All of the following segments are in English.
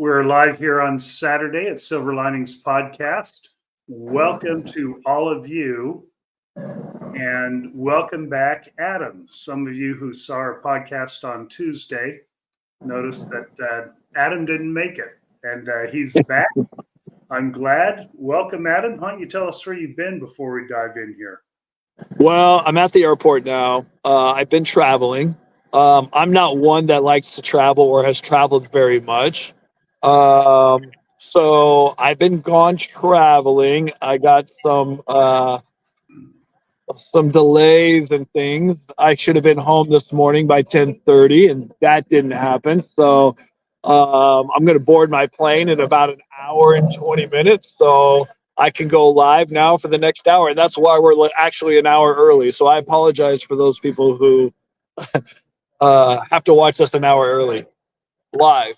We're live here on Saturday at Silver Linings Podcast. Welcome to all of you, and welcome back, Adam. Some of you who saw our podcast on Tuesday noticed that Adam didn't make it, and he's back. I'm glad. Welcome, Adam. Why don't you tell us where you've been before we dive in here? Well, I'm at the airport now. I've been traveling. I'm not one that likes to travel or has traveled very much. So I've been gone traveling. I got some delays and things. I should have been home this morning by 10:30, and that didn't happen. So I'm going to board my plane in about an hour and 20 minutes. So I can go live now for the next hour. And that's why we're actually an hour early. So I apologize for those people who have to watch us an hour early live.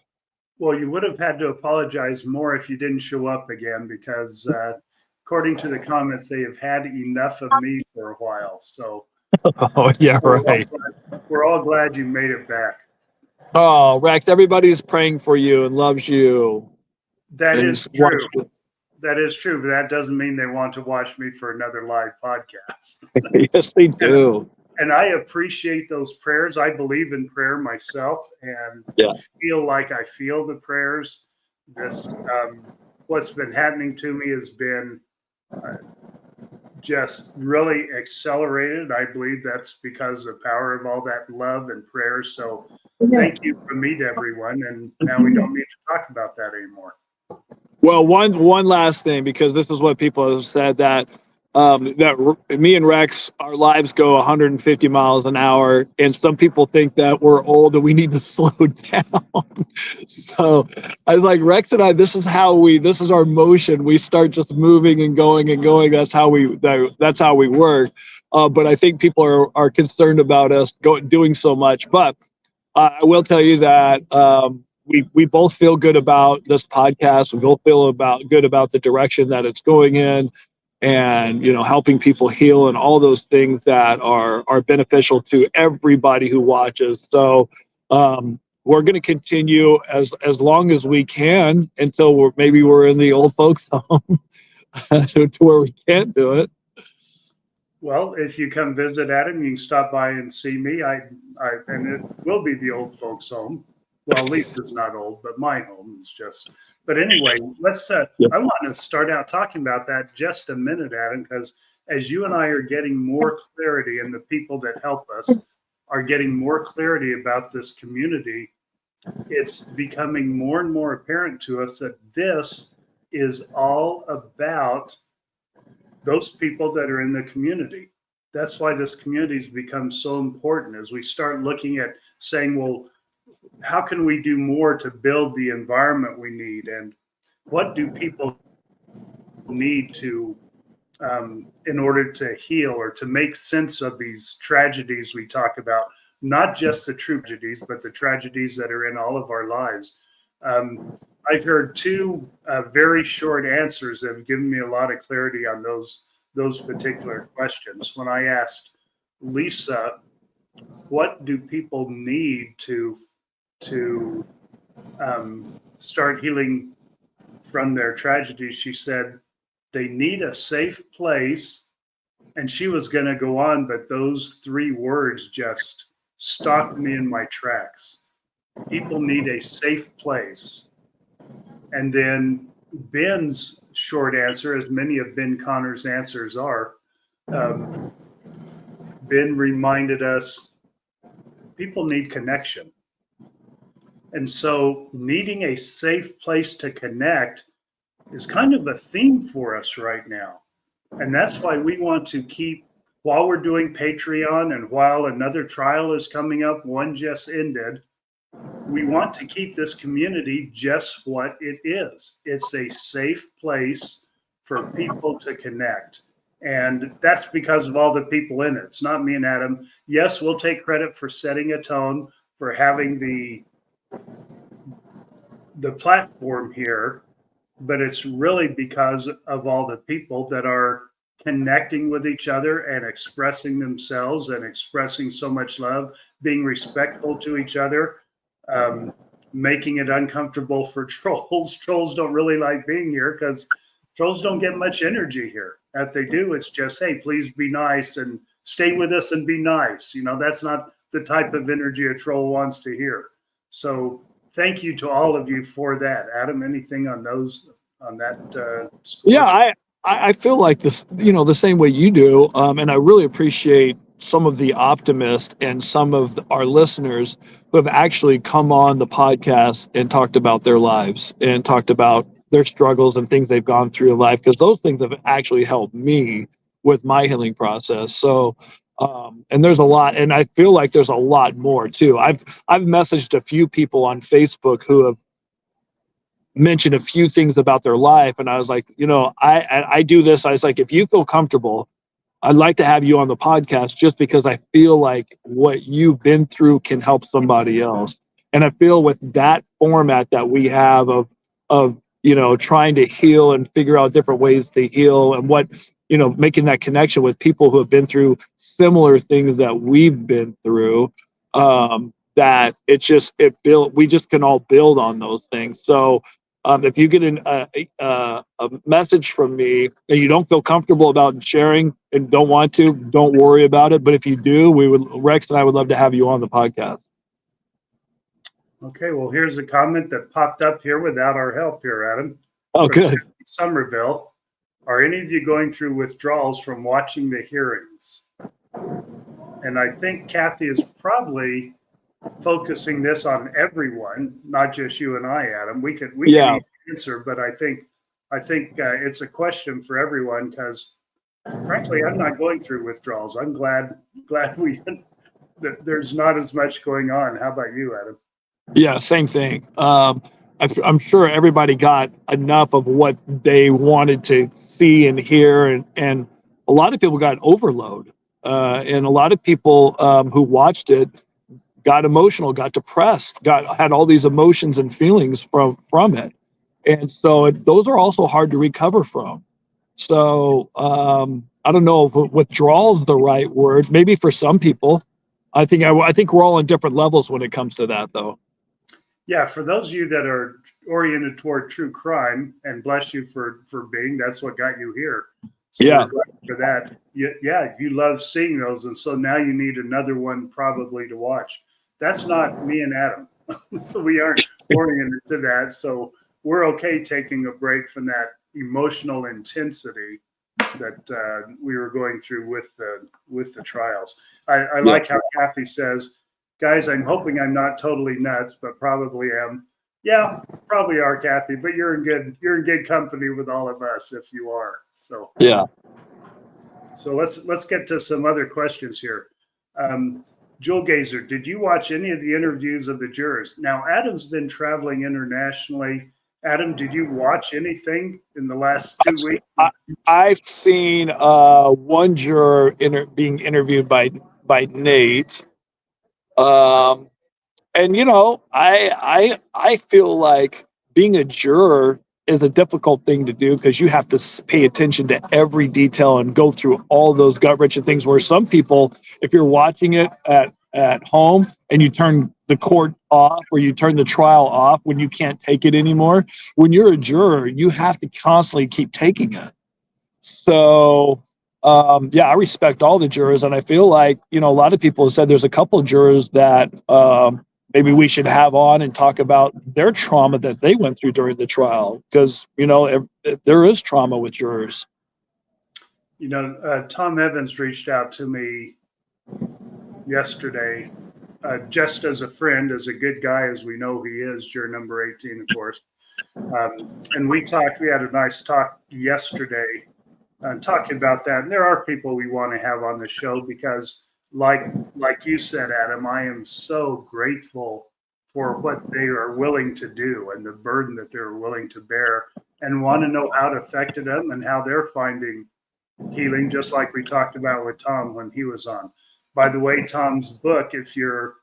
Well, you would have had to apologize more if you didn't show up again, because according to the comments, they have had enough of me for a while. So, oh, yeah, right. We're all glad you made it back. Oh, Rex, everybody's praying for you and loves you. That is true. That is true, but that doesn't mean they want to watch me for another live podcast. Yes, they do. And I appreciate those prayers. I believe in prayer myself, and feel like I feel the prayers. This, what's been happening to me has been just really accelerated. I believe that's because of the power of all that love and prayers. So thank you from me to everyone. And now we don't need to talk about that anymore. Well, one last thing, because this is what people have said, that me and Rex, our lives go 150 miles an hour, and some people think that we're old and we need to slow down. So I was like, Rex and I, this is our motion. We start just moving and going and going. That's how we work. But I think people are concerned about us doing so much. But I will tell you that we both feel good about this podcast. We both feel good about the direction that it's going in, and helping people heal and all those things that are beneficial to everybody who watches. So we're going to continue as long as we can until we're in the old folks home to where we can't do it. Well, if you come visit Adam, you can stop by and see me. And it will be the old folks home. Well, Lisa's not old, but my home is just. But anyway, let's. I want to start out talking about that just a minute, Adam, because as you and I are getting more clarity, and the people that help us are getting more clarity about this community, it's becoming more and more apparent to us that this is all about those people that are in the community. That's why this community has become so important, as we start looking at saying, well, how can we do more to build the environment we need? And what do people need to, in order to heal or to make sense of these tragedies we talk about, not just the true tragedies, but the tragedies that are in all of our lives. I've heard two very short answers that have given me a lot of clarity on those particular questions. When I asked Lisa, what do people need to start healing from their tragedies, she said they need a safe place. And she was going to go on, but those three words just stopped me in my tracks. People need a safe place. And then Ben's short answer, as many of Ben Connor's answers are, Ben reminded us people need connection. And so needing a safe place to connect is kind of a theme for us right now. And that's why we want to keep, while we're doing Patreon and while another trial is coming up, one just ended, we want to keep this community just what it is. It's a safe place for people to connect. And that's because of all the people in it. It's not me and Adam. Yes, we'll take credit for setting a tone, for having the platform here, but it's really because of all the people that are connecting with each other and expressing themselves and expressing so much love, being respectful to each other. making it uncomfortable for trolls. Trolls don't really like being here because trolls don't get much energy here. If they do, it's just, hey, please be nice and stay with us and be nice. That's not the type of energy a troll wants to hear. So thank you to all of you for that. Adam, anything on that? Yeah, I feel like this, the same way you do, and I really appreciate some of the optimists and some of our listeners who have actually come on the podcast and talked about their lives and talked about their struggles and things they've gone through in life, because those things have actually helped me with my healing process. So, and there's a lot, and I feel like there's a lot more too. I've messaged a few people on Facebook who have mentioned a few things about their life, and I was like, I do this. I was like, if you feel comfortable, I'd like to have you on the podcast, just because I feel like what you've been through can help somebody else. And I feel with that format that we have of trying to heal and figure out different ways to heal, and making that connection with people who have been through similar things that we've been through, that we just can all build on those things. So if you get a message from me and you don't feel comfortable about sharing and don't want to, don't worry about it. But if you do, Rex and I would love to have you on the podcast. Okay, well, here's a comment that popped up here without our help here, Adam. Oh, good. Somerville. Are any of you going through withdrawals from watching the hearings? And I think Kathy is probably focusing this on everyone, not just you and I, Adam. We can answer, but I think it's a question for everyone, because frankly, I'm not going through withdrawals. I'm glad that there's not as much going on. How about you, Adam? Yeah, same thing. I'm sure everybody got enough of what they wanted to see and hear, and a lot of people got overload, and a lot of people who watched it got emotional, got depressed, had all these emotions and feelings from it, and so those are also hard to recover from. So I don't know if withdrawal is the right word. Maybe for some people. I think we're all on different levels when it comes to that, though. Yeah, for those of you that are oriented toward true crime, and bless you for being, that's what got you here. So yeah. We're glad for that. You love seeing those, and so now you need another one probably to watch. That's not me and Adam. We aren't oriented to that, so we're okay taking a break from that emotional intensity that we were going through with the trials. I like how Kathy says, guys, I'm hoping I'm not totally nuts, but probably am. Yeah, probably are, Kathy, but you're in good company with all of us if you are. So yeah. So let's get to some other questions here. Joel Gazer, did you watch any of the interviews of the jurors? Now, Adam's been traveling internationally. Adam, did you watch anything in the last 2 weeks? I've seen one juror being interviewed by Nate. And I feel like being a juror is a difficult thing to do, because you have to pay attention to every detail and go through all those gut-wrenching things, where some people, if you're watching it at home and you turn the court off, or you turn the trial off when you can't take it anymore, when you're a juror, you have to constantly keep taking it. So I respect all the jurors, and I feel like a lot of people have said there's a couple of jurors that maybe we should have on and talk about their trauma that they went through during the trial, because there is trauma with jurors. Tom Evans reached out to me yesterday, just as a friend, as a good guy as we know he is, juror number 18, of course. And we had a nice talk yesterday, talking about that. And there are people we want to have on the show, because like you said, Adam, I am so grateful for what they are willing to do and the burden that they're willing to bear, and want to know how it affected them and how they're finding healing, just like we talked about with Tom when he was on. By the way, Tom's book, if you're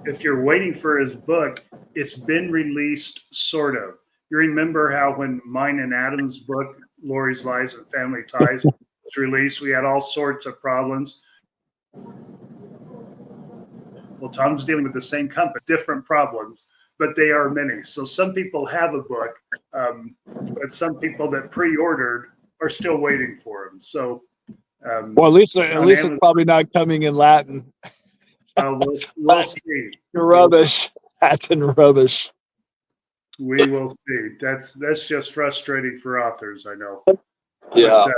waiting for his book, it's been released, sort of. You remember how when mine and Adam's book, Lori's Lies and Family Ties, was released, we had all sorts of problems. Well, Tom's dealing with the same company, different problems, but they are many. So some people have a book, but some people that pre-ordered are still waiting for them. So, well, at least Amazon, it's probably not coming in Latin. we'll see. Rubbish. Latin rubbish. We will see. That's just frustrating for authors, I know. Yeah. But,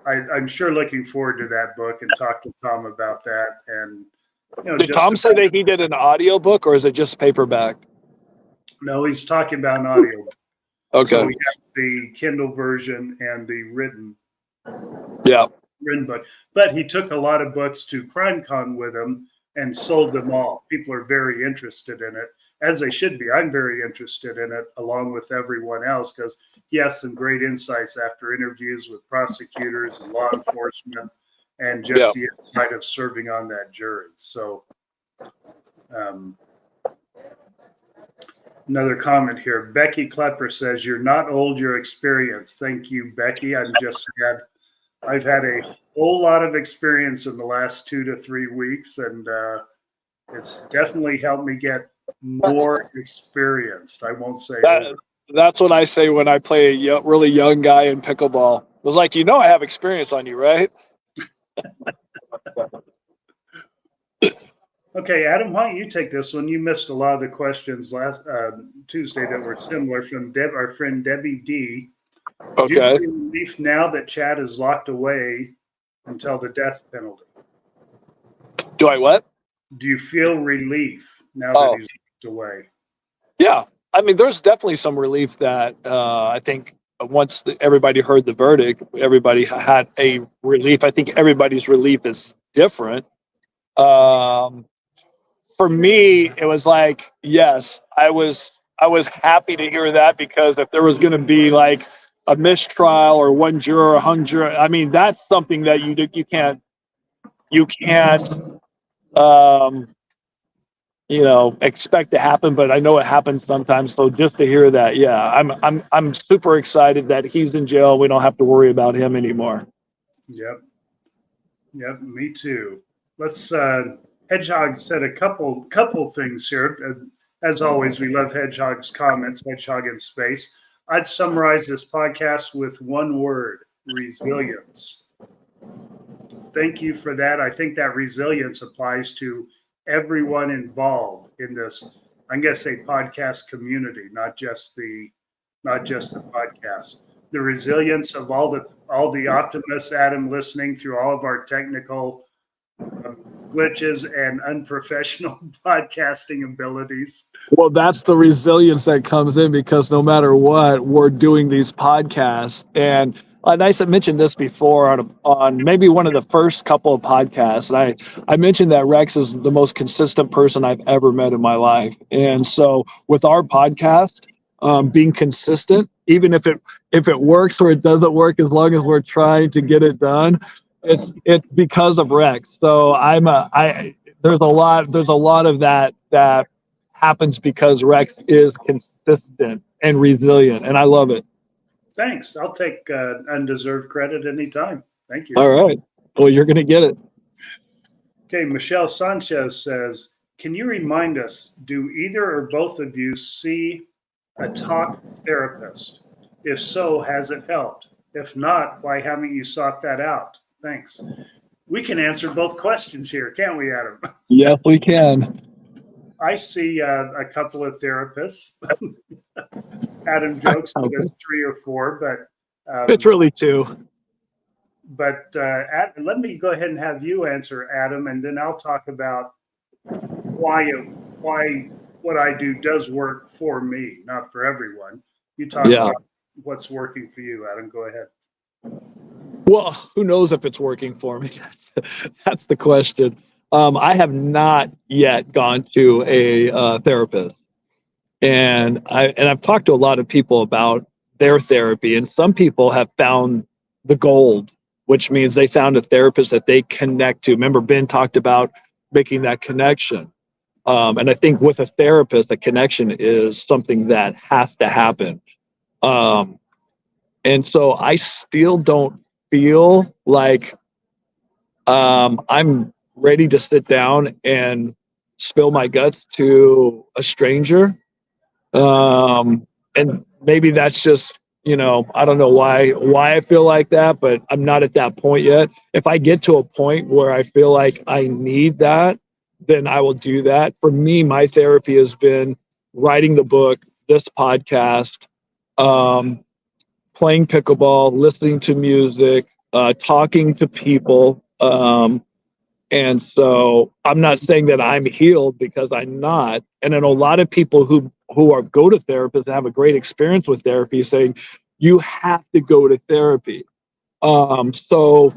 I'm sure looking forward to that book and talk to Tom about that. And did Tom say that he did an audio book, or is it just paperback? No, he's talking about an audio. Okay. So we have the Kindle version and the written book. But he took a lot of books to CrimeCon with him and sold them all. People are very interested in it, as they should be. I'm very interested in it, along with everyone else, because he has some great insights after interviews with prosecutors and law enforcement, and just the insight of serving on that jury. So, another comment here. Becky Klepper says, "You're not old, you're experienced." Thank you, Becky. I've had a whole lot of experience in the last 2 to 3 weeks, and it's definitely helped me get more experienced. I won't say that's what I say when I play a really young guy in pickleball. It was like, I have experience on you, right? Okay, Adam, why don't you take this one? You missed a lot of the questions last Tuesday that were similar from our friend Debbie D. Okay. Do you feel relief now that Chad is locked away until the death penalty? Do I what? Do you feel relief now that he's locked away? Yeah. I mean, there's definitely some relief that I think once everybody heard the verdict, everybody had a relief. I think everybody's relief is different. For me, it was like, yes, I was happy to hear that, because if there was going to be like a mistrial or one juror, 100, I mean, that's something that you can't expect to happen, but I know it happens sometimes. So just to hear that, I'm super excited that he's in jail. We don't have to worry about him anymore. Yep, me too. Let's Hedgehog said a couple things here. As always, we love Hedgehog's comments, Hedgehog in space. I'd summarize this podcast with one word: resilience. Thank you for that. I think that resilience applies to everyone involved in this, I'm going to say, podcast community, not just the podcast. The resilience of all the optimists, Adam, listening through all of our technical glitches and unprofessional podcasting abilities. Well, that's the resilience that comes in, because no matter what, we're doing these podcasts. And I mentioned this before on maybe one of the first couple of podcasts. And I mentioned that Rex is the most consistent person I've ever met in my life. And so with our podcast, being consistent, even if it works or it doesn't work, as long as we're trying to get it done, it's because of Rex. So there's a lot of that happens because Rex is consistent and resilient, and I love it. Thanks. I'll take undeserved credit anytime. Thank you. All right. Well, you're going to get it. Okay. Michelle Sanchez says, "Can you remind us, do either or both of you see a talk therapist? If so, has it helped? If not, why haven't you sought that out? Thanks." We can answer both questions here, can't we, Adam? Yes, we can. I see a couple of therapists. Adam jokes that it's 3 or 4, but it's really 2. But let me go ahead and have you answer, Adam, and then I'll talk about why what I do does work for me, not for everyone. You talk about what's working for you, Adam. Go ahead. Well, who knows if it's working for me? That's the question. I have not yet gone to a therapist, and I've talked to a lot of people about their therapy, and some people have found the gold, which means they found a therapist that they connect to. Remember, Ben talked about making that connection, and I think with a therapist, a connection is something that has to happen. And so I still don't feel like I'm ready to sit down and spill my guts to a stranger. And maybe that's just, I don't know why I feel like that, but I'm not at that point yet. If I get to a point where I feel like I need that, then I will do that. For me, my therapy has been writing the book, this podcast, playing pickleball, listening to music, talking to people. And so I'm not saying that I'm healed, because I'm not. And then a lot of people who are go to therapists and have a great experience with therapy saying you have to go to therapy. So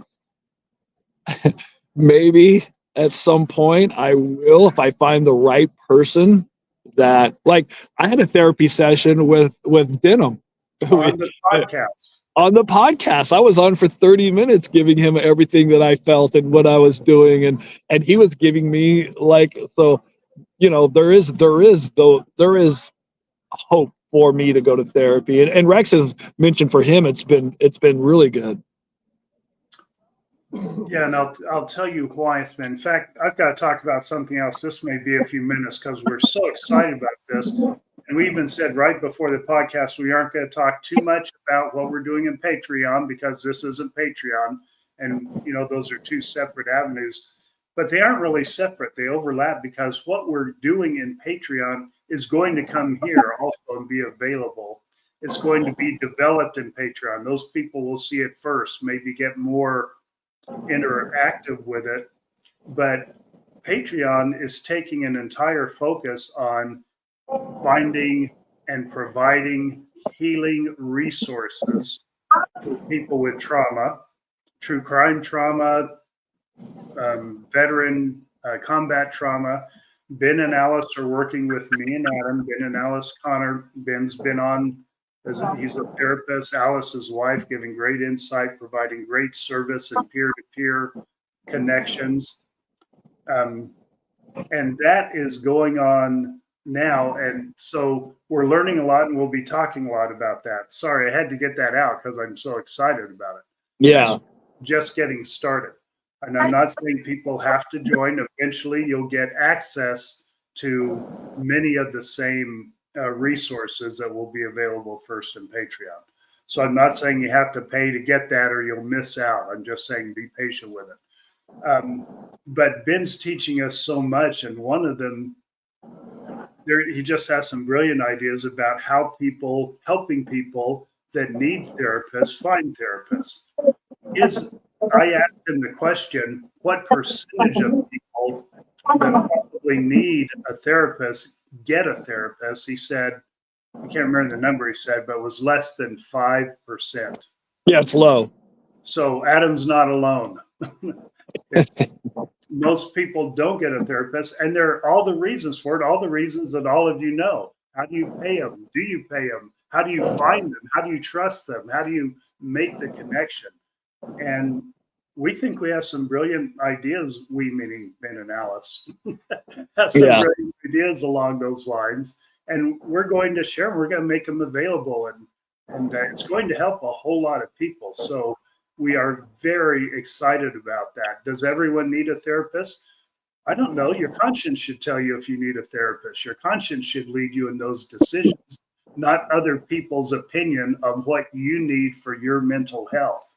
maybe at some point I will, if I find the right person. That, like, I had a therapy session with Denham On the podcast. on the podcast. I was on for 30 minutes giving him everything that I felt and what I was doing, and he was giving me, like, so, there is hope for me to go to therapy. And Rex has mentioned for him it's been really good. Yeah, and I'll tell you why it's been. In fact, I've got to talk about something else. This may be a few minutes because we're so excited about this. And we even said right before the podcast, we aren't going to talk too much about what we're doing in Patreon, because this isn't Patreon. And, those are two separate avenues, but they aren't really separate. They overlap, because what we're doing in Patreon is going to come here also and be available. It's going to be developed in Patreon. Those people will see it first, maybe get more interactive with it. But Patreon is taking an entire focus on finding and providing healing resources for people with trauma, true crime trauma, veteran combat trauma. Ben and Alice are working with me and Adam. Ben and Alice Connor. Ben's been on, he's a therapist, Alice's wife, giving great insight, providing great service and peer-to-peer connections. And that is going on now. And so we're learning a lot, and we'll be talking a lot about that. Sorry, I had to get that out because I'm so excited about it. Yeah. It's just getting started. And I'm not saying people have to join. Eventually, you'll get access to many of the same resources that will be available first in Patreon. So I'm not saying you have to pay to get that or you'll miss out. I'm just saying be patient with it. But Ben's teaching us so much, and one of them, he just has some brilliant ideas about how helping people that need therapists find therapists. I asked him the question, what percentage of people that probably need a therapist get a therapist? He said, I can't remember the number he said, but it was less than 5%. Yeah, it's low. So Adam's not alone. Most people don't get a therapist, and there are all the reasons for it, all the reasons that all of you know. How do you pay them? Do you pay them? How do you find them? How do you trust them? How do you make the connection? And we think we have some brilliant ideas, we meaning Ben and Alice, have some brilliant ideas along those lines. And we're going to share them. We're going to make them available. And it's going to help a whole lot of people. So we are very excited about that. Does everyone need a therapist? I don't know. Your conscience should tell you if you need a therapist. Your conscience should lead you in those decisions, not other people's opinion of what you need for your mental health.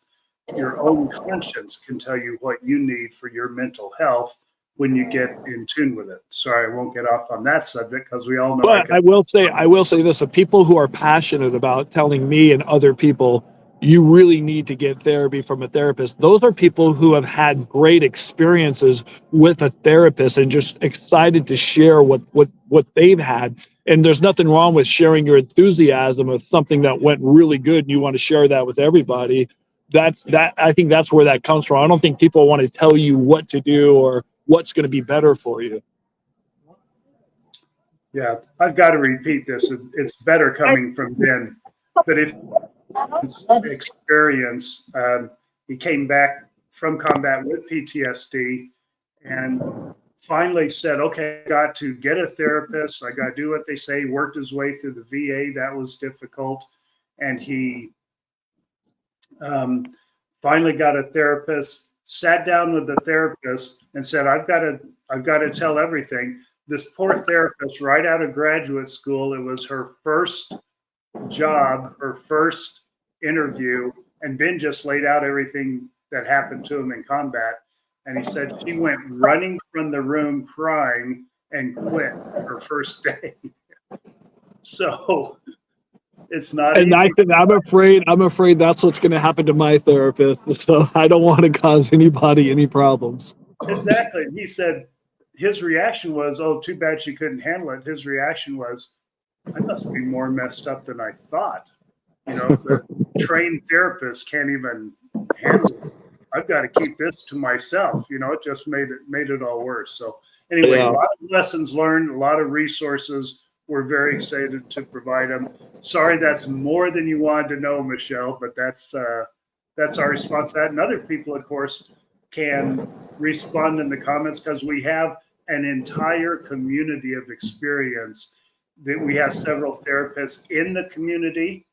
Your own conscience can tell you what you need for your mental health when you get in tune with it. Sorry, I won't get off on that subject because we all know. But I will say this: of people who are passionate about telling me and other people, you really need to get therapy from a therapist. Those are people who have had great experiences with a therapist and just excited to share what they've had. And there's nothing wrong with sharing your enthusiasm of something that went really good, and you want to share that with everybody. I think that's where that comes from. I don't think people want to tell you what to do or what's going to be better for you. Yeah, I've got to repeat this. It's better coming from Ben. But if experience, he came back from combat with PTSD and finally said, okay, I got to get a therapist. I got to do what they say. Worked his way through the VA. That was difficult. And he finally got a therapist, sat down with the therapist and said, I've got to tell everything. this poor therapist right out of graduate school, it was her first job, her first interview, and Ben just laid out everything that happened to him in combat. And he said she went running from the room crying and quit her first day. So it's not And easy. I'm afraid that's what's going to happen to my therapist. So I don't want to cause anybody any problems. Exactly. He said his reaction was, "Oh, too bad she couldn't handle it." His reaction was, "I must be more messed up than I thought. The trained therapist can't even handle it. I've got to keep this to myself." It just made it all worse. So anyway, Yeah. a lot of lessons learned, a lot of resources. We're very excited to provide them. Sorry, that's more than you wanted to know, Michelle, but that's our response to that. And other people, of course, can respond in the comments because we have an entire community of experience. That we have several therapists in the community,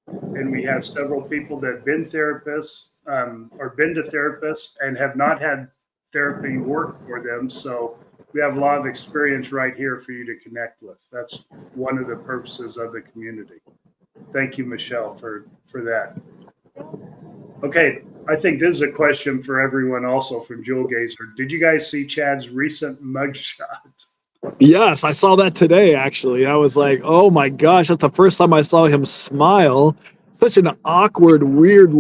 and we have several people that have been therapists or been to therapists and have not had therapy work for them. So we have a lot of experience right here for you to connect with. That's one of the purposes of the community. Thank you, Michelle, for that. Okay, I think this is a question for everyone also from Jewel Gazer. Did you guys see Chad's recent mugshot? Yes, I saw that today, actually. I was like, oh my gosh, that's the first time I saw him smile. Such an awkward, weird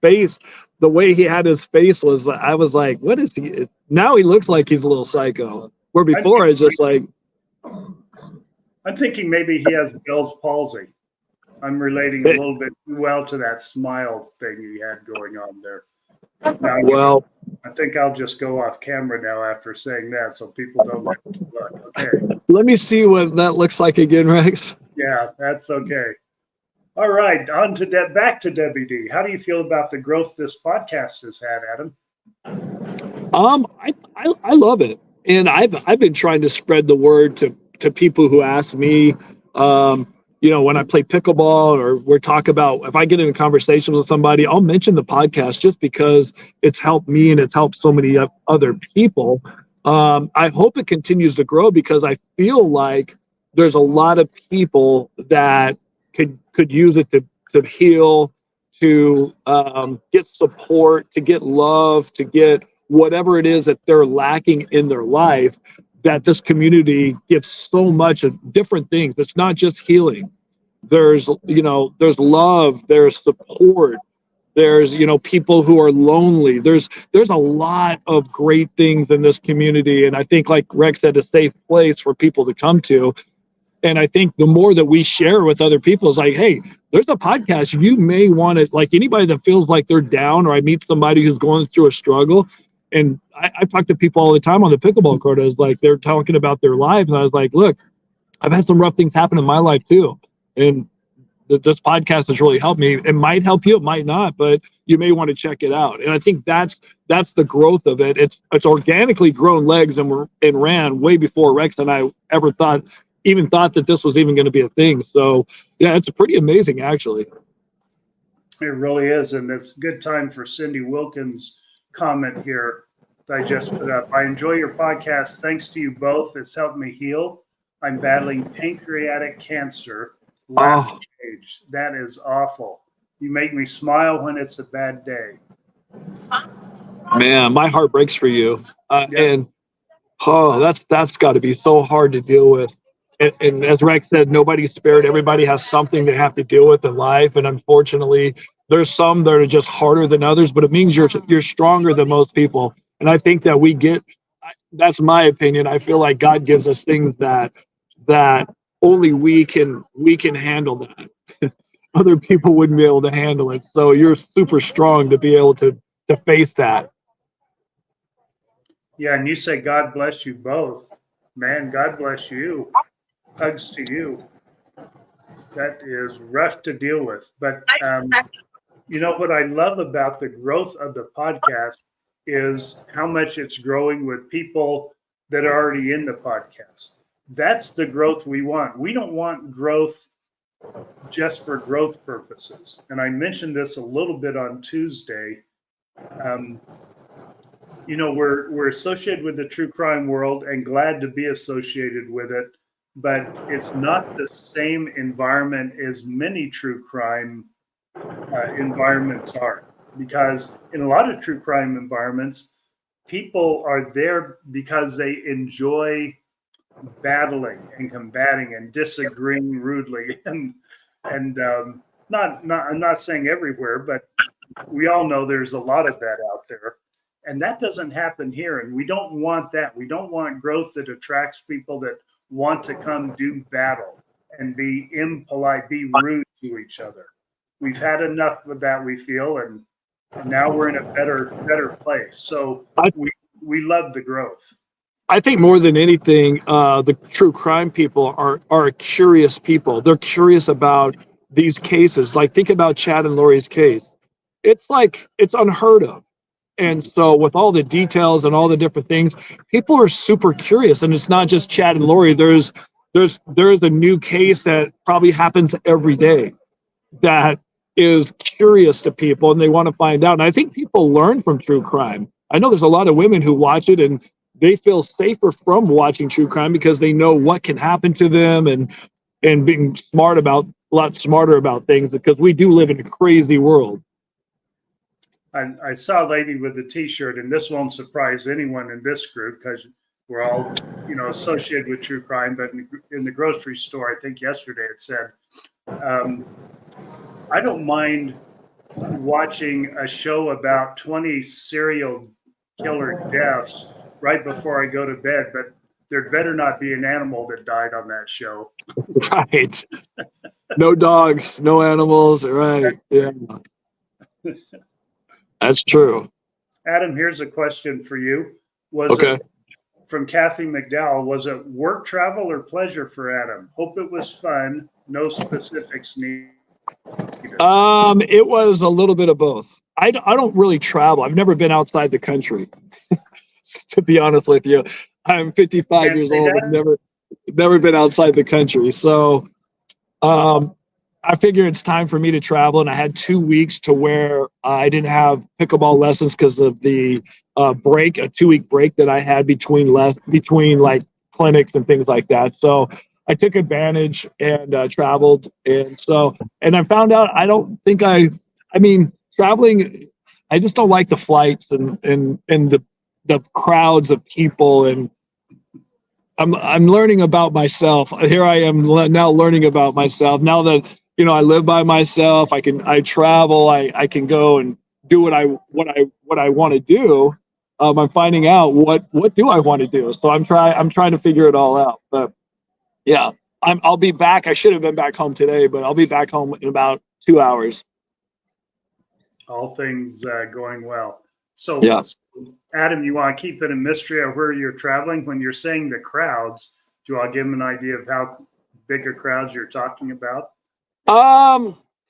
face. The way he had his face was, I was like, what is he? Now he looks like he's a little psycho. Where before it's just like, I'm thinking maybe he has Bell's palsy. I'm relating a little bit well to that smile thing he had going on there. Now, well, I think I'll just go off camera now after saying that so people don't have to look. Okay. Let me see what that looks like again, Rex. Yeah, that's okay. All right, back to Debbie D. How do you feel about the growth this podcast has had, Adam? I love it, and I've been trying to spread the word to people who ask me, when I play pickleball or we're talk about, if I get in a conversation with somebody, I'll mention the podcast just because it's helped me and it's helped so many other people. I hope it continues to grow because I feel like there's a lot of people that could use it to heal, to get support, to get love, to get whatever it is that they're lacking in their life, that this community gives so much of different things. It's not just healing. There's love, there's support, there's people who are lonely. There's a lot of great things in this community, and I think, like Rex said, a safe place for people to come to. And I think the more that we share with other people is like, hey, there's a podcast. You may want to, like, anybody that feels like they're down, or I meet somebody who's going through a struggle. And I talk to people all the time on the pickleball court. As like they're talking about their lives. And I was like, look, I've had some rough things happen in my life too. And this podcast has really helped me. It might help you, it might not, but you may want to check it out. And I think that's the growth of it. It's organically grown legs and ran way before Rex and I ever thought that this was even going to be a thing. So yeah, it's pretty amazing actually. It really is, and it's a good time for Cindy Wilkins' comment here that I just put up. I enjoy your podcast. Thanks to you both. It's helped me heal. I'm battling pancreatic cancer. Last stage. That is awful. You make me smile when it's a bad day. Man, my heart breaks for you. And that's got to be so hard to deal with. And as Rex said, nobody's spared. Everybody has something they have to deal with in life. And unfortunately, there's some that are just harder than others, but it means you're stronger than most people. And I think that that's my opinion. I feel like God gives us things that only we can handle that. Other people wouldn't be able to handle it. So you're super strong to be able to face that. Yeah, and you say God bless you both. Man, God bless you. Hugs to you. That is rough to deal with. But what I love about the growth of the podcast is how much it's growing with people that are already in the podcast. That's the growth we want. We don't want growth just for growth purposes. And I mentioned this a little bit on Tuesday. we're associated with the true crime world and glad to be associated with it, but it's not the same environment as many true crime environments are. Because in a lot of true crime environments, people are there because they enjoy battling and combating and disagreeing rudely and not I'm not saying everywhere, but we all know there's a lot of that out there. And that doesn't happen here. And we don't want that. We don't want growth that attracts people that want to come do battle and be impolite, be rude to each other. We've had enough of that, we feel, and now we're in a better place. So I, we love the growth. I think more than anything, the true crime people are curious people. They're curious about these cases. Like think about Chad and Lori's case. It's unheard of. And so with all the details and all the different things, people are super curious. And it's not just Chad and Lori. There's a new case that probably happens every day that is curious to people and they want to find out. And I think people learn from true crime. I know there's a lot of women who watch it and they feel safer from watching true crime because they know what can happen to them and being a lot smarter about things because we do live in a crazy world. I saw a lady with a T-shirt, and this won't surprise anyone in this group because we're all, associated with true crime. But in the grocery store, I think yesterday it said, "I don't mind watching a show about 20 serial killer deaths right before I go to bed, but there better not be an animal that died on that show." Right. No dogs, no animals. Right. Yeah. That's true. Adam, here's a question for you. Was Okay. it from Kathy McDowell? Was it work, travel, or pleasure for Adam? Hope it was fun. No specifics needed. It was a little bit of both. I don't really travel. I've never been outside the country, to be honest with you. I'm 55 years old. I've never been outside the country. So I figure it's time for me to travel. And I had 2 weeks to where I didn't have pickleball lessons because of the break, a 2-week break that I had between like clinics and things like that. So I took advantage and traveled. And I found out I mean, traveling, I just don't like the flights and the crowds of people. And I'm learning about myself. Here I am now learning about myself. Now that I live by myself, I travel, I can go and do what I want to do. I'm finding out what do I want to do. So I'm trying to figure it all out. But yeah, I'll be back. I should have been back home today, but I'll be back home in about 2 hours. All things going well. So, yeah. Adam, you want to keep it a mystery of where you're traveling? When you're saying the crowds, do you want to give them an idea of how big a crowds you're talking about?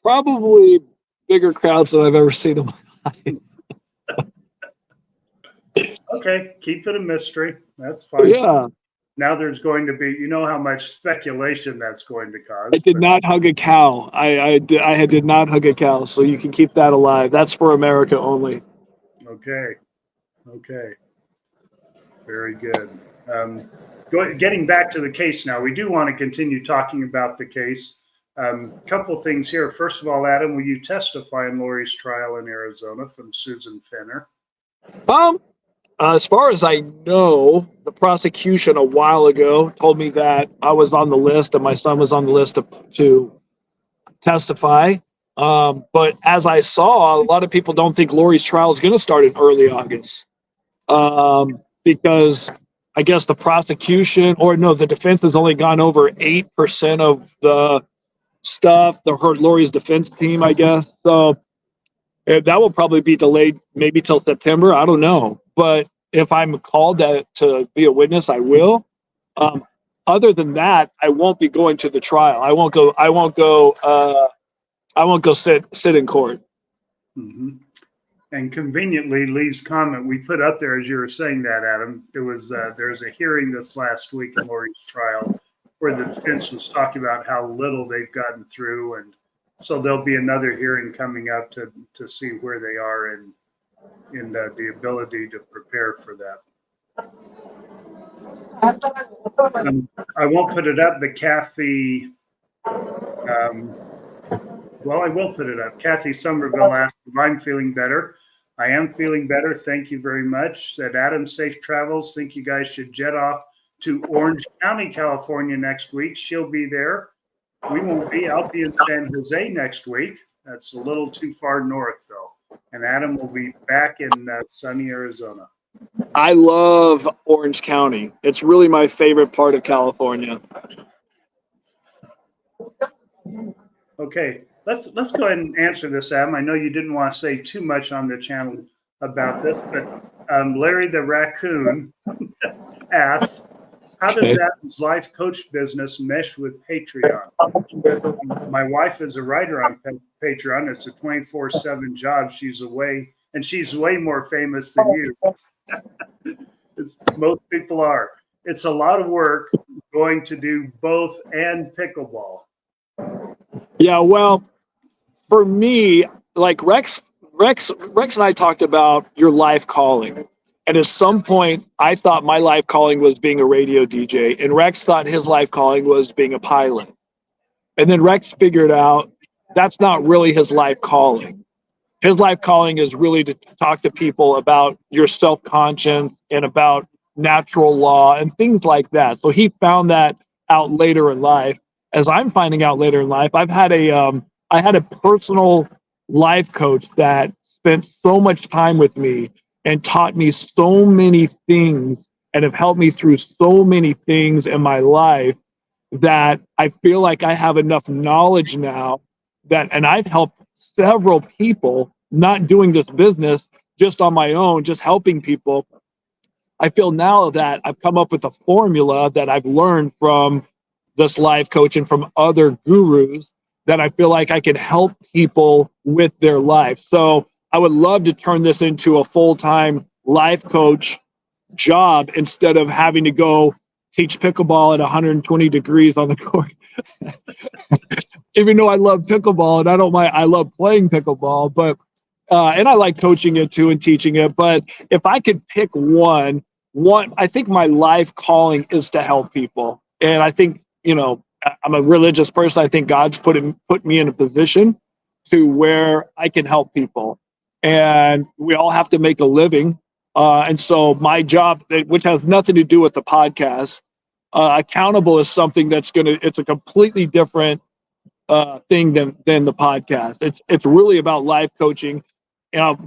Probably bigger crowds than I've ever seen in my life. Okay, keep it a mystery. That's fine. Yeah. Now there's going to be, how much speculation that's going to cause. I did not hug a cow. I did not hug a cow, so you can keep that alive. That's for America only. Okay. Very good. Getting back to the case now, we do want to continue talking about the case. Couple things here. First of all, Adam, will you testify in Lori's trial in Arizona from Susan Fenner? As far as I know, the prosecution a while ago told me that I was on the list and my son was on the list to testify. But as I saw, a lot of people don't think Lori's trial is going to start in early August because I guess the prosecution the defense has only gone over 8% of the stuff. Lori's defense team, I guess. So that will probably be delayed maybe till September. I don't know. But if I'm called to be a witness, I will. Other than that, I won't be going to the trial. I won't go sit in court. Mm-hmm. And conveniently, Lee's comment we put up there as you were saying that, Adam. There's a hearing this last week in Lori's trial where the defense was talking about how little they've gotten through, and so there'll be another hearing coming up to see where they are in the ability to prepare for that. I won't put it up, but Kathy, well, I will put it up. Kathy Somerville asked if I'm feeling better. I am feeling better. Thank you very much. Said Adam, safe travels. Think you guys should jet off to Orange County, California next week. She'll be there. We won't be. I'll be in San Jose next week. That's a little too far north, though. And Adam will be back in sunny Arizona. I love Orange County. It's really my favorite part of California. Okay, let's go ahead and answer this, Adam. I know you didn't want to say too much on the channel about this, but Larry the Raccoon asks, how does Adam's life coach business mesh with Patreon? My wife is a writer on Patreon. It's a 24/7 job. She's away, and she's way more famous than you. Most people are. It's a lot of work going to do both and pickleball. Yeah, well, for me, like Rex and I talked about your life calling. And at some point, I thought my life calling was being a radio DJ, and Rex thought his life calling was being a pilot. And then Rex figured out that's not really his life calling. His life calling is really to talk to people about your self-conscience and about natural law and things like that. So he found that out later in life. As I'm finding out later in life, I had a personal life coach that spent so much time with me and taught me so many things and have helped me through so many things in my life that I feel like I have enough knowledge now that, and I've helped several people not doing this business just on my own, just helping people. I feel now that I've come up with a formula that I've learned from this life coach and from other gurus that I feel like I can help people with their life. So I would love to turn this into a full-time life coach job instead of having to go teach pickleball at 120 degrees on the court. Even though I love pickleball and I don't mind, I love playing pickleball, but and I like coaching it too and teaching it. But if I could pick one, I think my life calling is to help people. And I think, I'm a religious person. I think God's put me in a position to where I can help people. And we all have to make a living. And so my job, which has nothing to do with the podcast, accountable is something it's a completely different thing than the podcast. It's really about life coaching.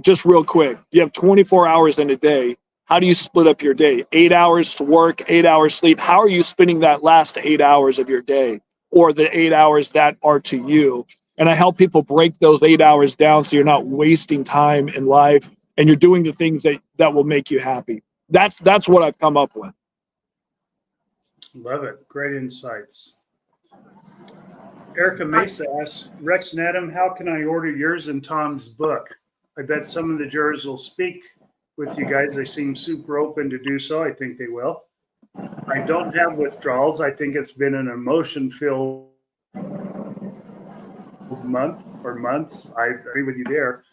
Just real quick, you have 24 hours in a day. How do you split up your day? 8 hours to work, 8 hours sleep. How are you spending that last 8 hours of your day, or the 8 hours that are to you? And I help people break those 8 hours down so you're not wasting time in life and you're doing the things that will make you happy. That's what I've come up with. Love it. Great insights. Erica Mesa asks, Rex and Adam, how can I order yours and Tom's book? I bet some of the jurors will speak with you guys. They seem super open to do so. I think they will. I don't have withdrawals. I think it's been an emotion-filled month or months. I agree with you there.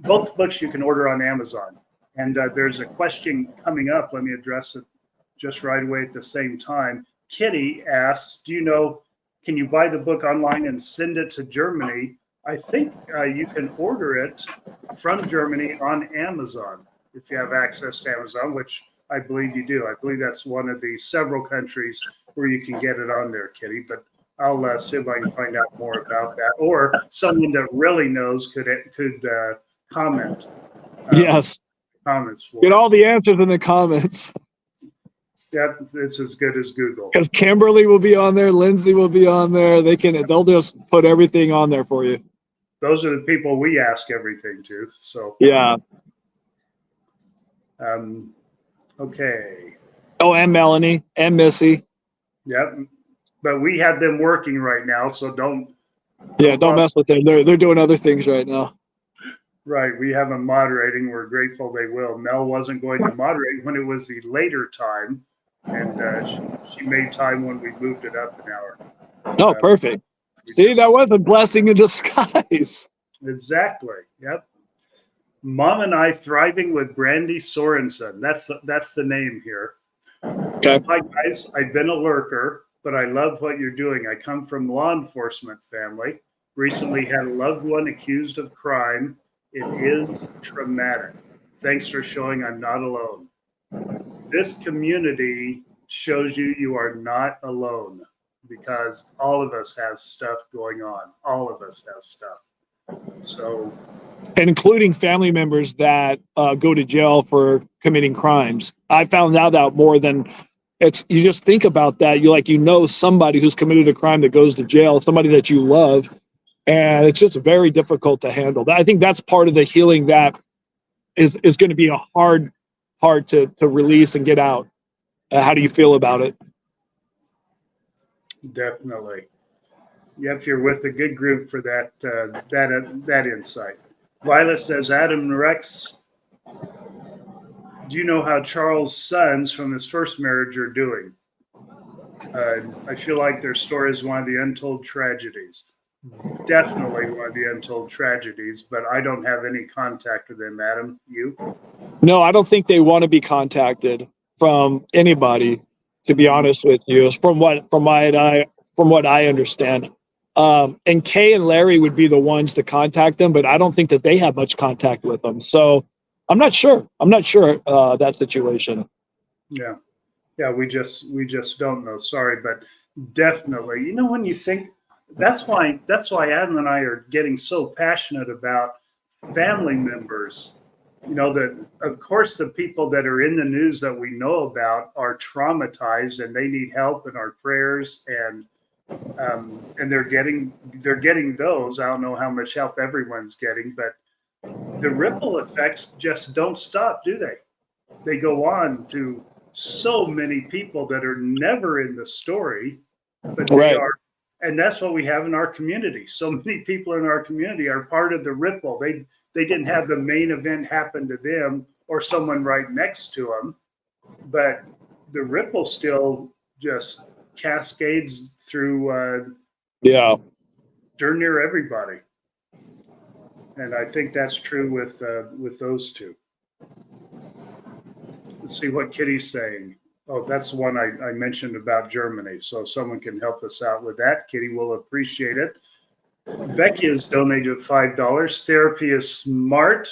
Both books you can order on Amazon. And there's a question coming up. Let me address it just right away at the same time. Kitty asks, can you buy the book online and send it to Germany? I think you can order it from Germany on Amazon if you have access to Amazon, which I believe you do. I believe that's one of the several countries where you can get it on there, Kitty. But I'll see if I can find out more about that. Or someone that really knows could comment. Yes. Comments for Get us. all the answers in the comments. Yeah, it's as good as Google. Because Kimberly will be on there, Lindsay will be on there. They'll just put everything on there for you. Those are the people we ask everything to. So yeah. Okay. Oh, and Melanie and Missy. Yep. But we have them working right now, so don't mess with them. They're doing other things right now. Right. We have them moderating. We're grateful they will. Mel wasn't going to moderate when it was the later time, and she made time when we moved it up an hour. Oh, perfect. See, that was a blessing in disguise. Exactly. Yep. Mom and I Thriving with Brandy Sorensen. That's the name here. Okay. Hi guys, I've been a lurker, but I love what you're doing. I come from law enforcement family. Recently had a loved one accused of crime. It is traumatic. Thanks for showing I'm not alone. This community shows you are not alone, because all of us have stuff going on. All of us have stuff. So, and including family members that go to jail for committing crimes. I found out more than it's. You just think about that. Somebody who's committed a crime that goes to jail, somebody that you love, and it's just very difficult to handle. I think that's part of the healing that is going to be a hard part to release and get out. How do you feel about it? definitely. Yep, you're with a good group for that insight. Lila says, Adam and Rex, do you know how Charles' sons from his first marriage are doing? I feel like their story is one of the untold tragedies. Definitely one of the untold tragedies, but I don't have any contact with them. Adam, you? No, I don't think they want to be contacted from anybody. To be honest with you, from what I understand. And Kay and Larry would be the ones to contact them, but I don't think that they have much contact with them. So I'm not sure. That situation. Yeah. Yeah, we just don't know. Sorry, but definitely. When you think that's why Adam and I are getting so passionate about family members. That of course the people that are in the news that we know about are traumatized and they need help in our prayers, and they're getting those. I don't know how much help everyone's getting, but the ripple effects just don't stop, do they? They go on to so many people that are never in the story, but they Right. are. And that's what we have in our community. So many people in our community are part of the ripple. They didn't have the main event happen to them or someone right next to them, but the ripple still just cascades through Yeah. darn near everybody. And I think that's true with those two. Let's see what Kitty's saying. Oh, that's the one I mentioned about Germany. So if someone can help us out with that, Kitty will appreciate it. Becky has donated $5. Therapy is smart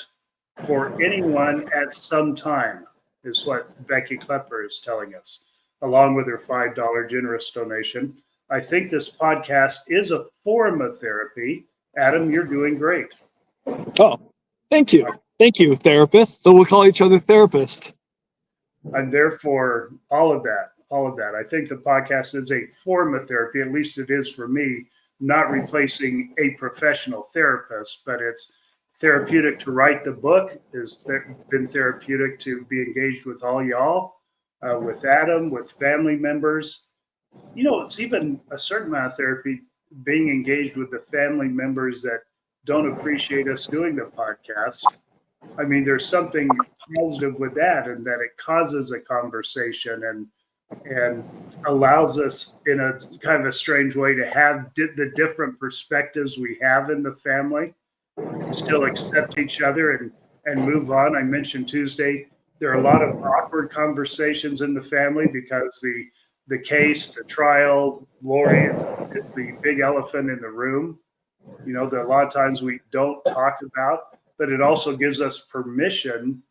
for anyone at some time, is what Becky Klepper is telling us, along with her $5 generous donation. I think this podcast is a form of therapy. Adam, you're doing great. Oh, thank you. Thank you, therapist. So we'll call each other therapist. I'm there for all of that. I think the podcast is a form of therapy, at least it is for me, not replacing a professional therapist, but it's therapeutic to write the book. It's been therapeutic to be engaged with all y'all, with Adam, with family members. It's even a certain amount of therapy being engaged with the family members that don't appreciate us doing the podcast. I mean, there's something positive with that, and that it causes a conversation and allows us in a kind of a strange way to have the different perspectives we have in the family and still accept each other and move on. I mentioned Tuesday, there are a lot of awkward conversations in the family because the case, the trial, Lori is the big elephant in the room. That a lot of times we don't talk about, but it also gives us permission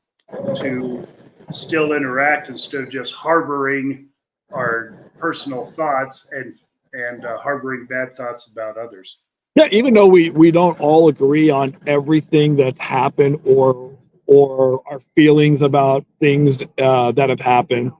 to still interact instead of just harboring our personal thoughts and harboring bad thoughts about others. Yeah, even though we don't all agree on everything that's happened or our feelings about things that have happened.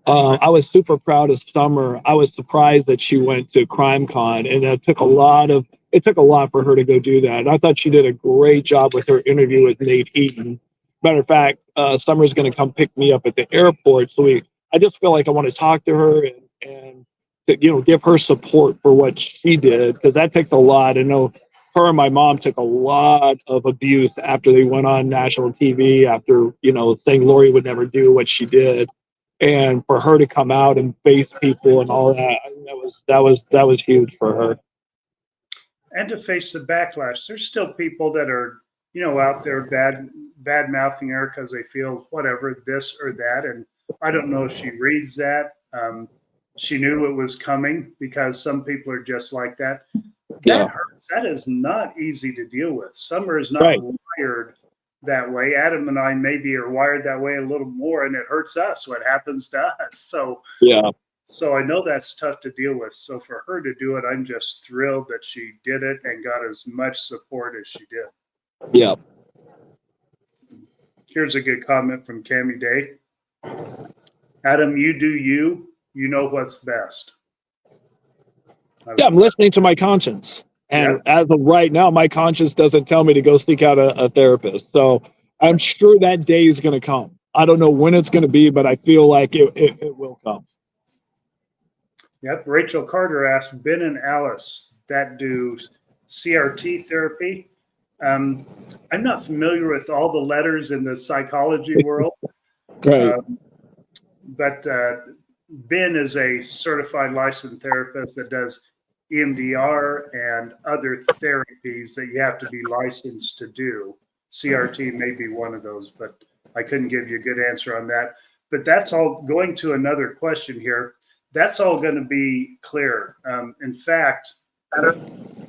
I was super proud of Summer. I was surprised that she went to CrimeCon, and it took a lot for her to go do that. And I thought she did a great job with her interview with Nate Eaton. Matter of fact, Summer's going to come pick me up at the airport, so I just feel like I want to talk to her and to, give her support for what she did, because that takes a lot. I know her and my mom took a lot of abuse after they went on national TV after saying Lori would never do what she did. And for her to come out and face people and all that, I think that was huge for her. And to face the backlash. There's still people that are out there bad mouthing her because they feel whatever, this or that. And I don't know if she reads that. She knew it was coming because some people are just like that. That hurts. That is not easy to deal with. Summer is not wired that way. Adam and I maybe are wired that way a little more, and it hurts us what happens to us. So I know that's tough to deal with. So for her to do it, I'm just thrilled that she did it and got as much support as she did. Yeah. Here's a good comment from Cammie Day. Adam, you do you. You know what's best. Yeah, I'm listening to my conscience. And as of right now, my conscience doesn't tell me to go seek out a therapist. So I'm sure that day is going to come. I don't know when it's going to be, but I feel like it will come. Yep. Rachel Carter asked, Ben and Alice that do CRT therapy. I'm not familiar with all the letters in the psychology world. Great. But Ben is a certified licensed therapist that does EMDR and other therapies that you have to be licensed to do. CRT may be one of those, but I couldn't give you a good answer on that. But that's all going to another question here. That's all going to be clear. In fact,